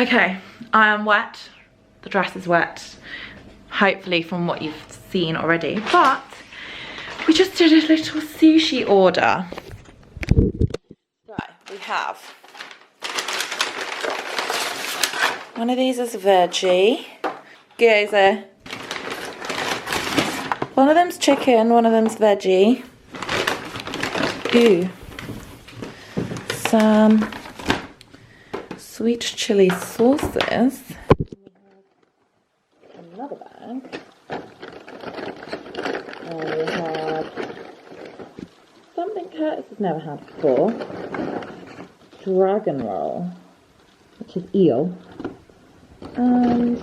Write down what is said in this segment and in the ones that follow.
Okay, I am wet. The dress is wet. Hopefully from what you've seen already. But we just did a little sushi order. Right, we have one of these is veggie. Gyoza. One of them's chicken, one of them's veggie. Ooh. Some sweet chili sauces. Another bag. And we have something Curtis has never had before. Dragon roll, which is eel. And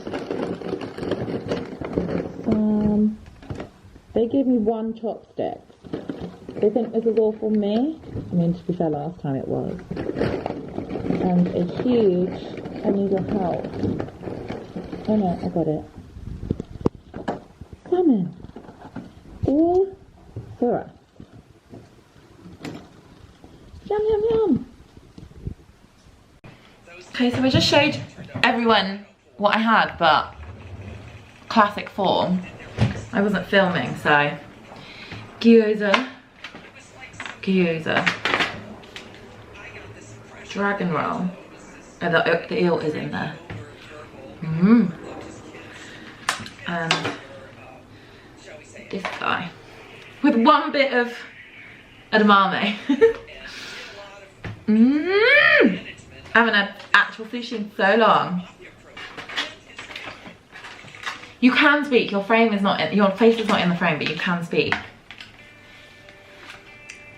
some, they gave me one chopstick. They think this is all for me. I mean, to be fair, last time it was. And a huge, I need your help. Oh no, I got it. Salmon. All for us. Yum, yum, yum. Okay, so I just showed everyone what I had, but classic form. I wasn't filming, so gyoza, dragon roll. Oh, the eel is in there. And this guy with one bit of edamame. I haven't had actual sushi in so long. You can speak. Your frame is not in, your face is not in the frame, but you can speak.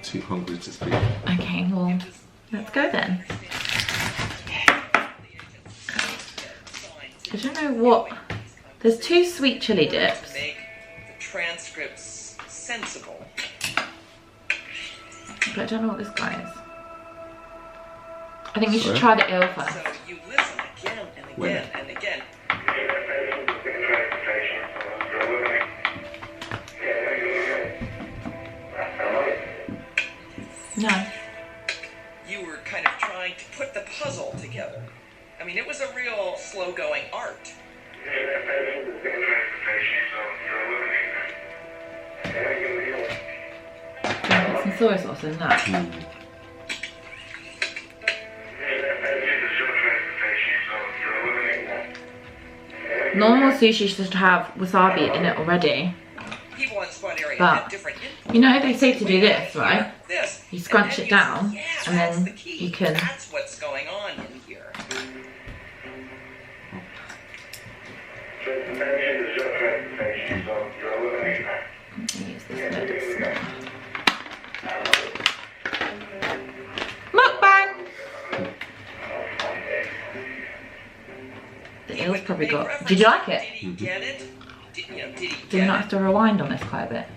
Too hungry to speak. Okay, well, let's go then. I don't know what. There's 2 sweet chili dips. Make the transcripts sensible. But I don't know what this guy is. I think you should try the eel first. So you listen again and again and again. No. You were kind of trying to put the puzzle together. I mean, it was a real slow-going art. Put some soy sauce in that. Normal sushi should have wasabi in it already. People in Squad area But, have different you know they say to do this, right? This. You scrunch it down, Yes, and that's then the key. you can... That's what's going on in here. Use this little small. Mukbang! The eel's probably got... Did you like it? Did he get it? Did he Do we not have to rewind on this quite a bit?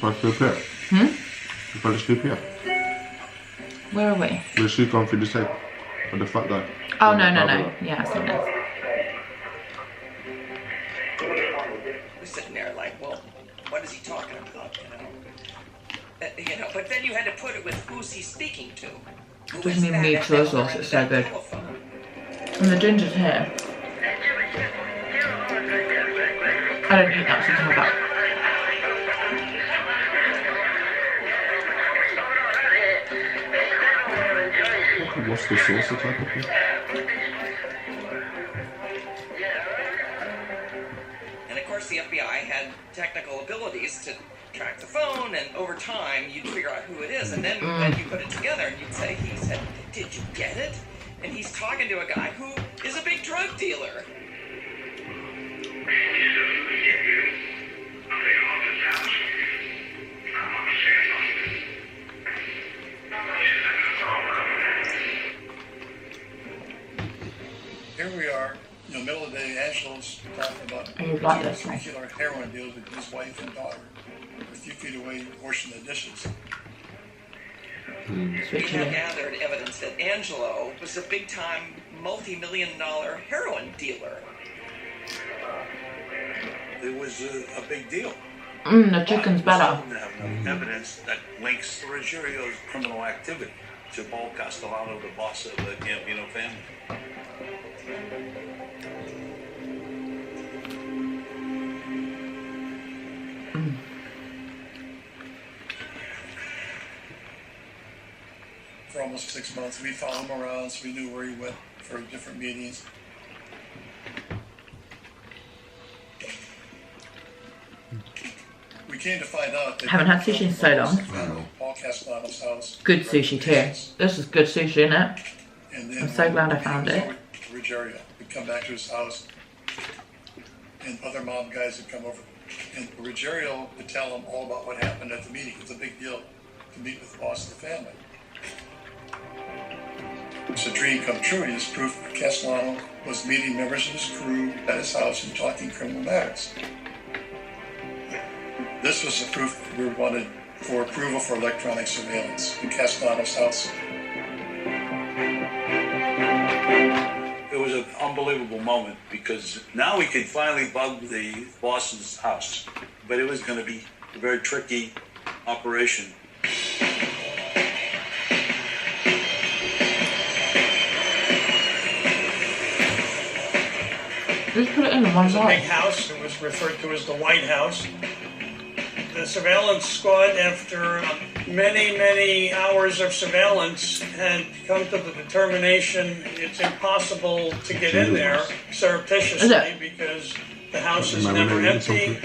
You fall asleep here. Where are we? Where's she gone for the sake? Or the fat guy? Oh, no. Yeah, I've seen this. We're sitting there like, well, what is he talking about, but then you had to put it with who's he speaking to. It doesn't even need soy sauce, it's so good. And the ginger's here. I don't eat that, so you can have that. What's the sauce type of thing? And of course the FBI had technical abilities to track the phone, and over time you'd figure out who it is, and then you put it together and you'd say, he said, did you get it? And he's talking to a guy who is a big drug dealer. Here we are, in the middle of the day, Angelo's talking about killer heroin deals with his wife and daughter, a few feet away washing the dishes. We have gathered evidence that Angelo was a big-time, multi-million-dollar heroin dealer. It was a big deal. The chicken's better. We have no evidence that links Ruggerio's criminal activity to Paul Castellano, the boss of the Gambino family. almost 6 months. We followed him around, so we knew where he went for different meetings. We came to find out that Haven't had sushi in so long. Paul Castellano's house. Good sushi too. This is good sushi, isn't it? And then I'm so glad I found it. Ruggiero would come back to his house, and other mob guys would come over. And Ruggiero would tell him all about what happened at the meeting. It's a big deal to meet with the boss of the family. It's a dream come true. It is proof that Castellano was meeting members of his crew at his house and talking criminal matters. This was the proof that we wanted for approval for electronic surveillance in Castellano's house. It was an unbelievable moment because now we could finally bug the boss's house, but it was going to be a very tricky operation. Just put it in the one It was a big box. house. It was referred to as the White House. The surveillance squad, after many hours of surveillance, had come to the determination it's impossible to get in there surreptitiously because the house is never empty.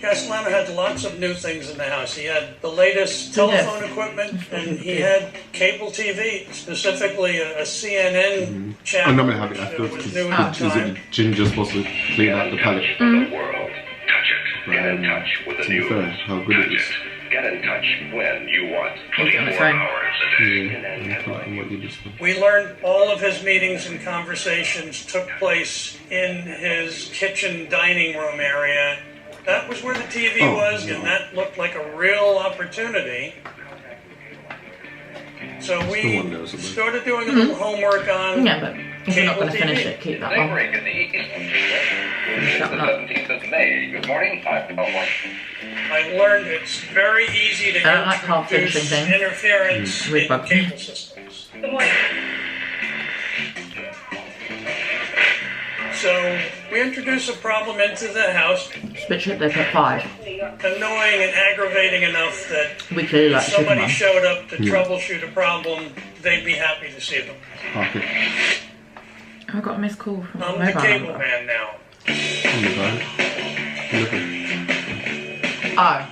Castellano had lots of new things in the house. He had the latest telephone equipment, and he had cable TV, specifically a CNN channel. I'm not gonna have it that afterwards was because new at the time. Ginger's supposed to clean out the palate. The world. Touch it. Get in touch with the To be news. fair, how good it is. Get in touch when you want. He's on his 24 own. hours a day. Yeah, and what you just We learned all of his meetings and conversations took place in his kitchen dining room area. That was where the TV was, and that looked like a real opportunity. So Still we one there, isn't there? started doing a little homework on Yeah, but if you're not going to Cable finish TV. it, keep that Daybreak one. in the East. Shut The up. 17th of May. Good morning. I learned it's very easy to I don't like half introduce finishing things. interference With in bugs. cable systems. Good morning. So we introduced a problem into the house, Spit chip, they put 5. annoying and aggravating enough that We clearly like if chicken somebody one. showed up to troubleshoot a problem, they'd be happy to see them. park it I got a missed call from a I'm the mobile cable number. man now. on the ground. Look at Oh.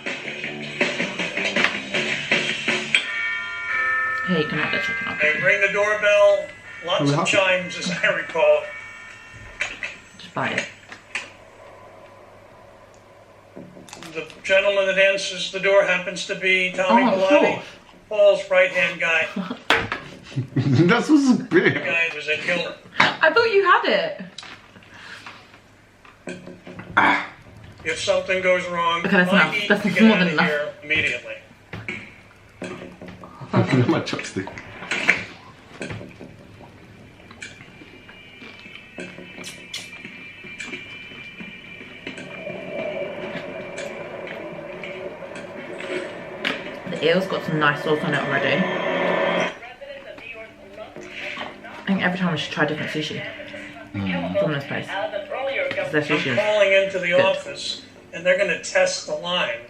Here, you can have the chicken. I'll They ring the doorbell, lots Oh, we of have it. chimes as I recall. just buy it. The gentleman that answers the door happens to be Tommy Oh, Bellotti, cool. Paul's right-hand guy. That's what's The great. guy was a killer. I thought you had it. If something goes wrong, Okay, that's I enough. need That's to get more out than of enough. here immediately. My chopstick. The eel's got some nice sauce on it already. I think every time I should try different sushi from this place. 'Cause their sushi I'm is calling into the good. office, and they're going to test the line.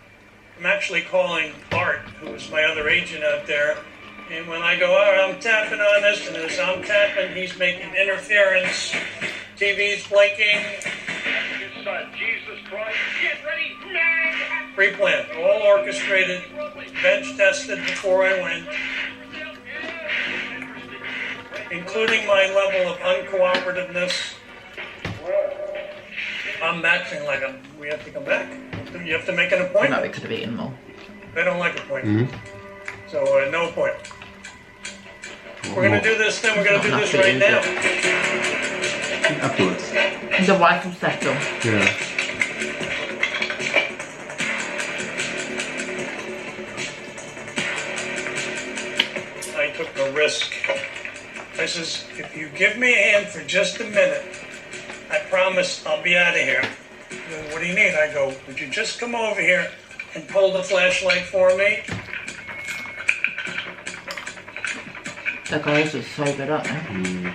I'm actually calling Art, who is my other agent out there. And when I go, all right, I'm tapping on this, and as I'm tapping, he's making interference. TV's blinking. Jesus Christ. Get ready now. Pre-planned, all orchestrated, bench tested before I went, including my level of uncooperativeness. I'm acting like we have to come back. You have to make an I thought we appointment. could have eaten more. They don't like appointments. So no appointment. We're going to do this, then we're going to do this right now. Afterwards. The wife will settle. Yeah. I took the risk. I says, if you give me a hand for just a minute, I promise I'll be out of here. He goes, what do you need? I go, would you just come over here and hold the flashlight for me? The guys are so good, aren't they?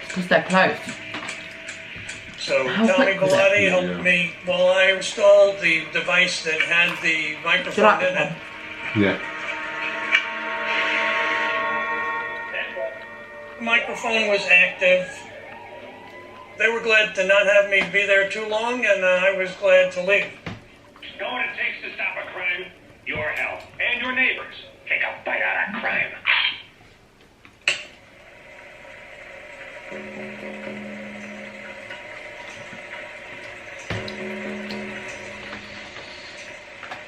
Because they're close. So How Tommy quick was it? Galati Yeah. helped me while I installed the device that had the Do you microphone like in that it. one? Yeah. The microphone was active. They were glad to not have me be there too long, and I was glad to leave. Know what it takes to stop a crime? Your help and your neighbors. Take a bite out of crime.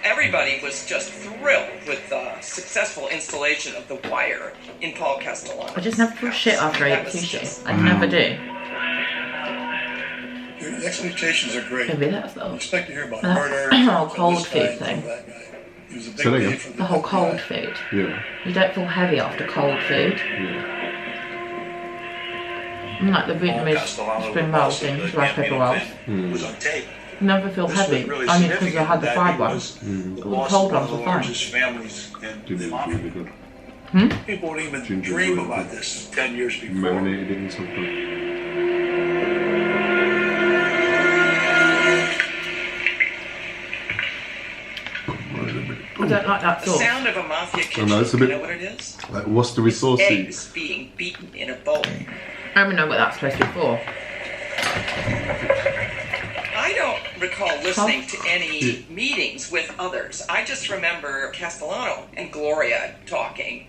Everybody was just thrilled with the successful installation of the wire in Paul Castellano's I just never feel shit after I That eat was sushi. just- I never do. Your expectations are great. Maybe that's You the expect to hear about Uh, murder. oh, from cold this food guy, from thing. that guy. He was a big Say that day again. for the whole cold FBI. food. Yeah. You don't feel heavy after cold food. Yeah. Like the Paul Vietnamese Castellano, spring the roll boss of things, the rice paper campaign rolls. event, was on tape. Never feel This heavy. was really Only because I significant had the that fried he one. was The the boss cold of one ones of were the fine. largest families in the Ginger is mafia. really good. People would even Ginger is dream really about good. this 10 years before. Marinated it in something. I don't like that The sauce. sound of a mafia kitchen. no, it's a You bit- know what it is? Like, what's the resource? Eggs being beaten in a bowl. I don't even know what that's supposed to be for. I don't recall listening to any meetings with others. I just remember Castellano and Gloria talking.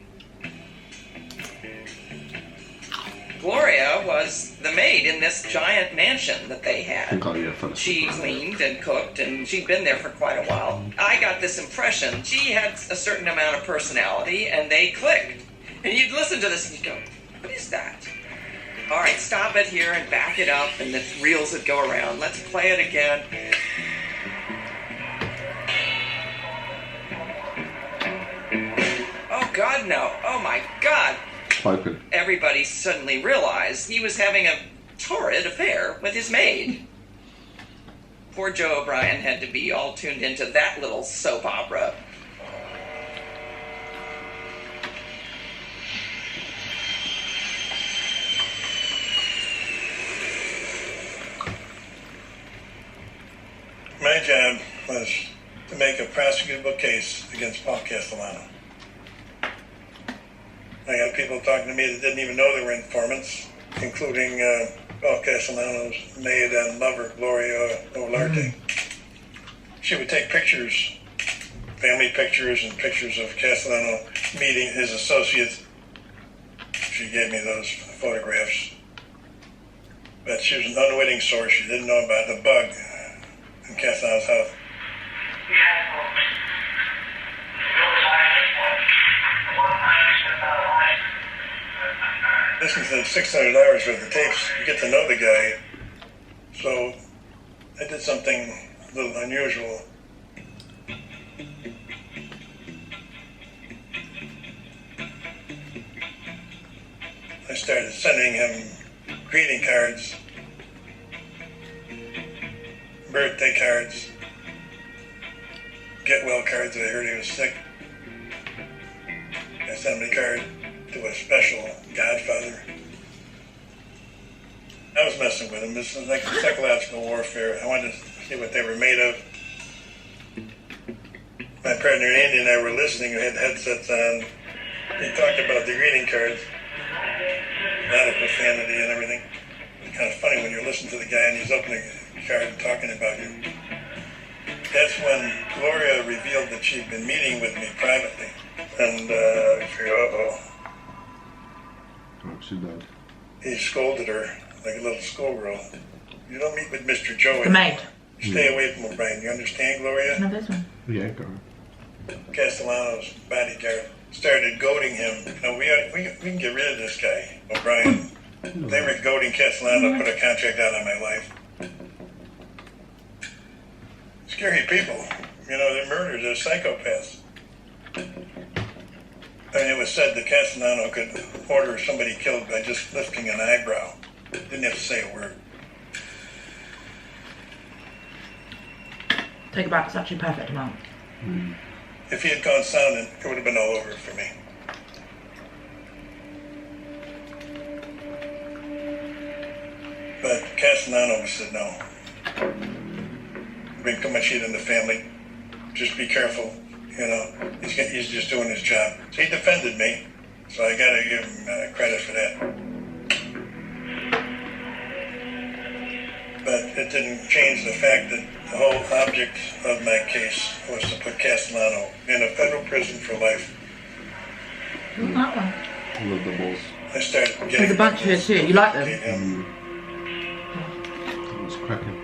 Gloria was the maid in this giant mansion that they I had. think I fell She asleep. cleaned and cooked, and she'd been there for quite a while. I got this impression she had a certain amount of personality, and they clicked. And you'd listen to this and you'd go, what is that? All right, stop it here and back it up, and the reels would go around. Let's play it again. Oh, God, no. Oh, my God. Piping. Everybody suddenly realized he was having a torrid affair with his maid. Poor Joe O'Brien had to be all tuned into that little soap opera. My job was to make a prosecutable case against Paul Castellano. I got people talking to me that didn't even know they were informants, including Paul Castellano's maid and lover, Gloria Olarte. She would take pictures, family pictures and pictures of Castellano meeting his associates. She gave me those photographs. But she was an unwitting source. She didn't know about the bug in Castellano's house. Listen to the 600 hours worth of tapes, you get to know the guy. So I did something a little unusual. I started sending him greeting cards, birthday cards, get well cards if I heard he was sick. I sent him a card to a special godfather. I was messing with him. This was like psychological warfare. I wanted to see what they were made of. My partner Andy and I were listening. We had headsets on. He talked about the greeting cards. A lot of profanity and everything. It's kind of funny when you're listening to the guy and he's opening a card and talking about you. That's when Gloria revealed that she'd been meeting with me privately. And I figured, uh-oh. Oh, she died. He scolded her like a little schoolgirl. You don't meet with Mr. Joe The anymore. maid. Stay away from O'Brien. You understand, Gloria? No, this one. Yeah, go on. Castellano's bodyguard started goading him. You know, we can get rid of this guy, O'Brien. They were goading Castellano to put a contract out on my life. Scary people. You know, they're murderers, they're psychopaths. And it was said that Castellano could order somebody killed by just lifting an eyebrow. Didn't have to say a word. Take it back, it's actually perfect amount. If he had gone silent, it would have been all over for me. But Castellano said no. Bring too much heat in the family. Just be careful. You know, he's just doing his job. So he defended me. So I gotta give him credit for that. But it didn't change the fact that the whole object of my case was to put Castellano in a federal prison for life. That one. I love the balls. I started getting... There's a bunch here too. You like them? It was cracking.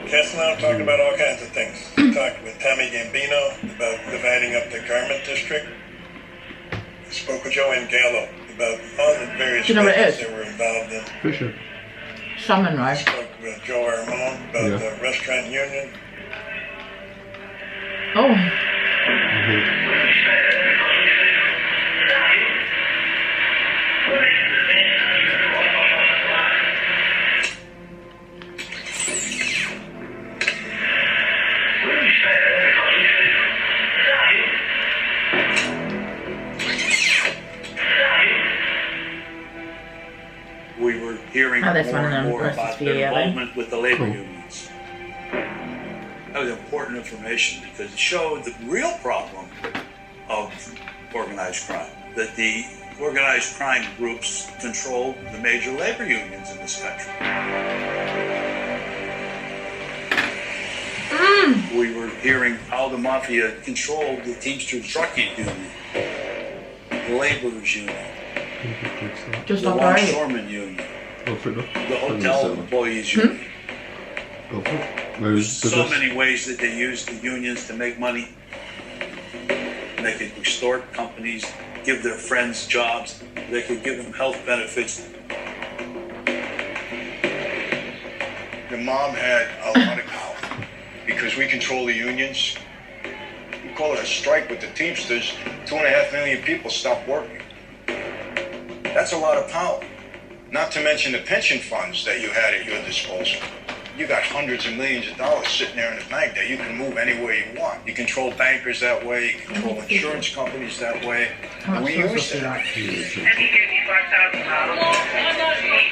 Castellano talked about all kinds of things. He talked with Tommy Gambino about dividing up the garment district. He spoke with Joanne Gallo about all the various Do you know what it businesses is? they were involved in. Fisher. Salmon He rice. spoke with Joe Armone about the restaurant union. Oh. We were hearing Oh, more that's one of and them more versus about the their yellow. involvement with the labor unions. That was important information because it showed the real problem of organized crime, that the organized crime groups control the major labor unions in this country. We were hearing how the mafia controlled the Teamsters trucking union, the laborers union, Just the like I ate. longshoremen union, Go for it. the hotel employees union. Go for it. Where's the So best? many ways that they use the unions to make money. They could extort companies, give their friends jobs, they could give them health benefits. The mob had a lot of power because we control the unions. We call it a strike with the Teamsters. 2.5 million people stopped working. That's a lot of power. Not to mention the pension funds that you had at your disposal. You got hundreds of millions of dollars sitting there in the bank that you can move anywhere you want. You control bankers that way, you control insurance companies that way. How much We sauce use do you that. like? And he gave me $5,000.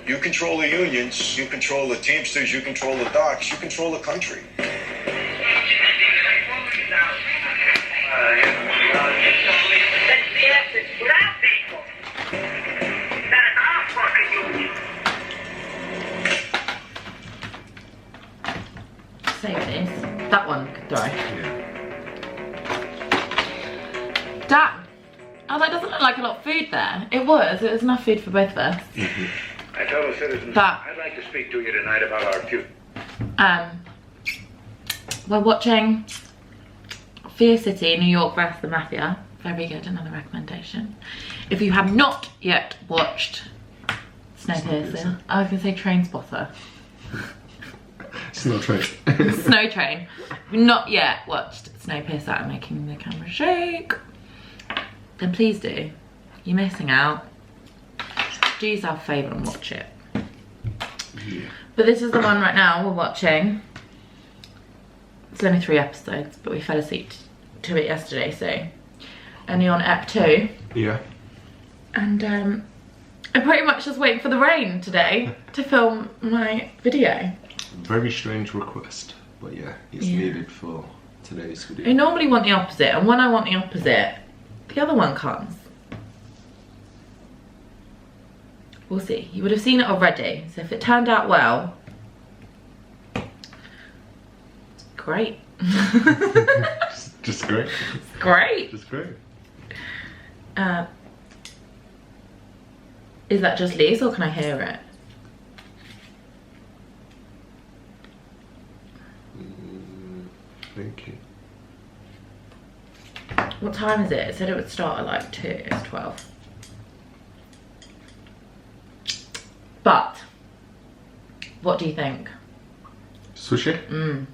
You control the unions, you control the Teamsters, you control the docks, you control the country. Save this. That one could throw. Yeah. Damn. Oh, that doesn't look like a lot of food there. It was enough food for both of us. My fellow citizens, That- I'd like to speak to you tonight about our future. We're watching Fear City, New York vs. the Mafia. Very good, another recommendation. If you have not yet watched Snowpiercer, I was gonna say Train Spotter. It's not true. Snow Train. If you've not yet watched Snowpiercer and making the camera shake, then please do. You're missing out. Do yourself a favour and watch it. Yeah. But this is the one right now we're watching. It's only 3 episodes, but we fell asleep to it yesterday, so only on Ep 2. Yeah. And I'm pretty much just waiting for the rain today to film my video. Very strange request, but yeah, it's needed for today's video. I normally want the opposite, and when I want the opposite, the other one comes. We'll see. You would have seen it already, so if it turned out well, great. Just great. Great. Just great. Is that just leaves or can I hear it? Thank you. What time is it? It said it would start at like 2. It's 12. But, what do you think? Sushi? Mmm.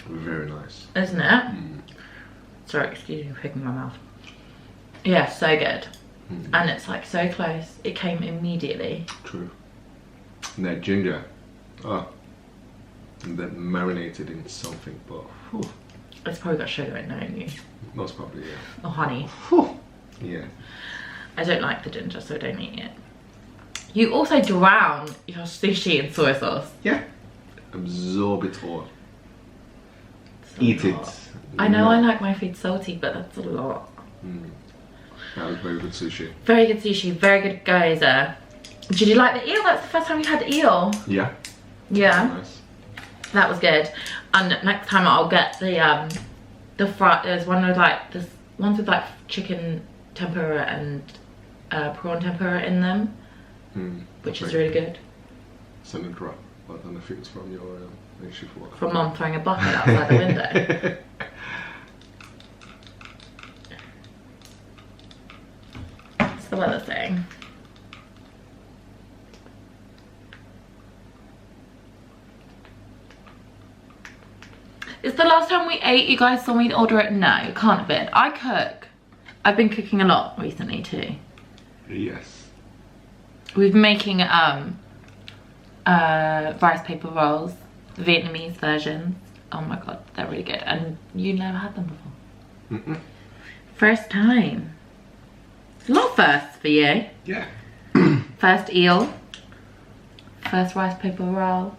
Very nice. Isn't it? Sorry, excuse me, picking my mouth. Yeah, so good. And it's like so close. It came immediately. True. And that ginger. Oh. And then marinated in something, but whew, It's probably got sugar in there, ain't you? most probably, yeah. Or honey. Whew. Yeah. I don't like the ginger, so I don't eat it. You also drown your sushi in soy sauce. Yeah. Absorb it all. Eat it. I know I like my food salty, but that's a lot. That was very good sushi. Very good sushi, very good geyser. Did you like the eel? That's the first time you had the eel. Yeah. Yeah. Nice. That was good. And next time I'll get the fry. There's one with like this ones with like chicken tempura and prawn tempura in them, which is really good. Send a drop. I don't know if it was from your From Mum throwing a bucket outside the window. What's the weather saying? Is the last time we ate, you guys saw me order it? No, it can't have been. I cook. I've been cooking a lot recently too. Yes. We've been making rice paper rolls, Vietnamese versions. Oh my god, they're really good. And you never had them before. First time. A lot of firsts for you. Yeah. First eel. First rice paper roll.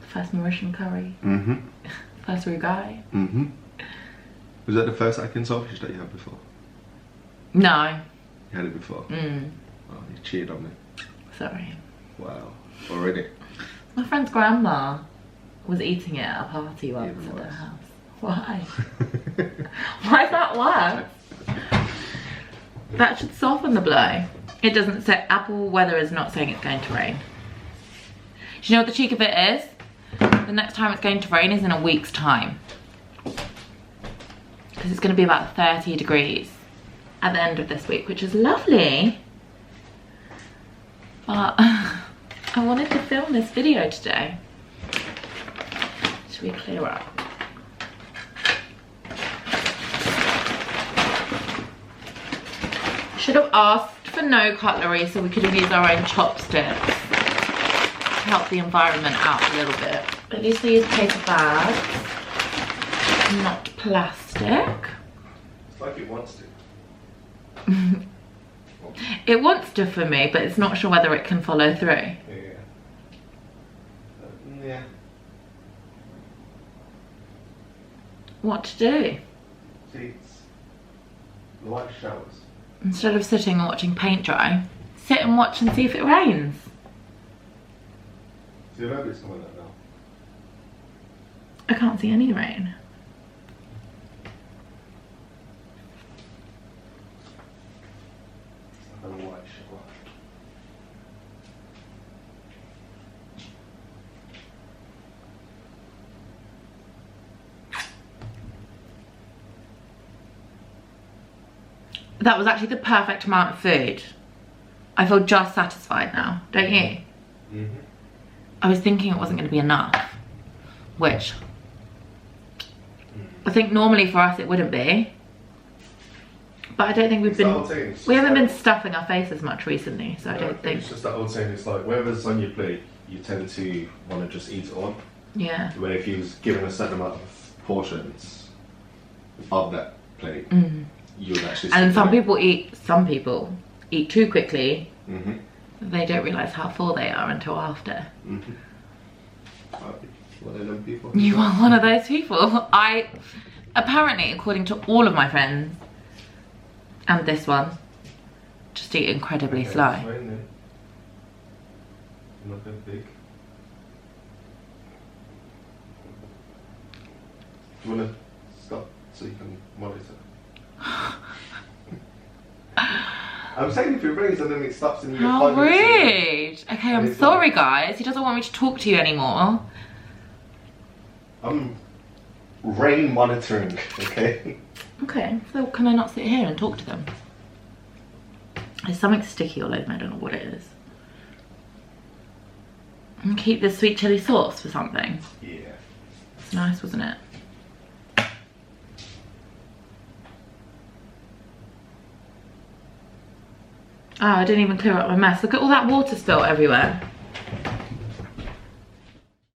First Mauritian curry. First rugai. Was that the first Atkins saltfish that you had before? No. You had it before? Oh, you cheated on me. Sorry. Wow. Already? My friend's grandma was eating it at a party once at their house. Why? Why is that worse? That should soften the blow. It doesn't say, Apple weather is not saying it's going to rain. Do you know what the cheek of it is? The next time it's going to rain is in a week's time. Because it's going to be about 30 degrees at the end of this week, which is lovely. But I wanted to film this video today. Should we clear up? Should have asked for no cutlery so we could have used our own chopsticks to help the environment out a little bit. At least they use paper bags, not plastic. It's like it wants to. It wants to for me, but it's not sure whether it can follow through. Yeah. Yeah. What to do? Seats. The white showers. Instead of sitting and watching paint dry, sit and watch and see if it rains. See, the rabbit's coming out now. I can't see any rain. A white shower. That was actually the perfect amount of food. I feel just satisfied now, don't you? I was thinking it wasn't going to be enough, which I think normally for us it wouldn't be. But I don't think we haven't been stuffing our faces much recently, so I don't think. It's just that old saying, it's like whatever's on your plate, you tend to want to just eat it all. Yeah. Where if you was given a certain amount of portions of that plate, you would actually. And some people eat too quickly. They don't realise how full they are until after. One of them people. You are one of those people. I, apparently, according to all of my friends, and this one, just eat incredibly slow. Not that big. Do you want to stop so you can monitor? I'm saying if it rains and then it stops and you get How 5 minutes. rude! Okay, I'm sorry guys. He doesn't want me to talk to you anymore. I'm rain monitoring, okay? Okay, so can I not sit here and talk to them? There's something sticky all over me, I don't know what it is. And keep this sweet chili sauce for something. Yeah. It's nice, wasn't it? Oh, I didn't even clear up my mess. Look at all that water spilt everywhere.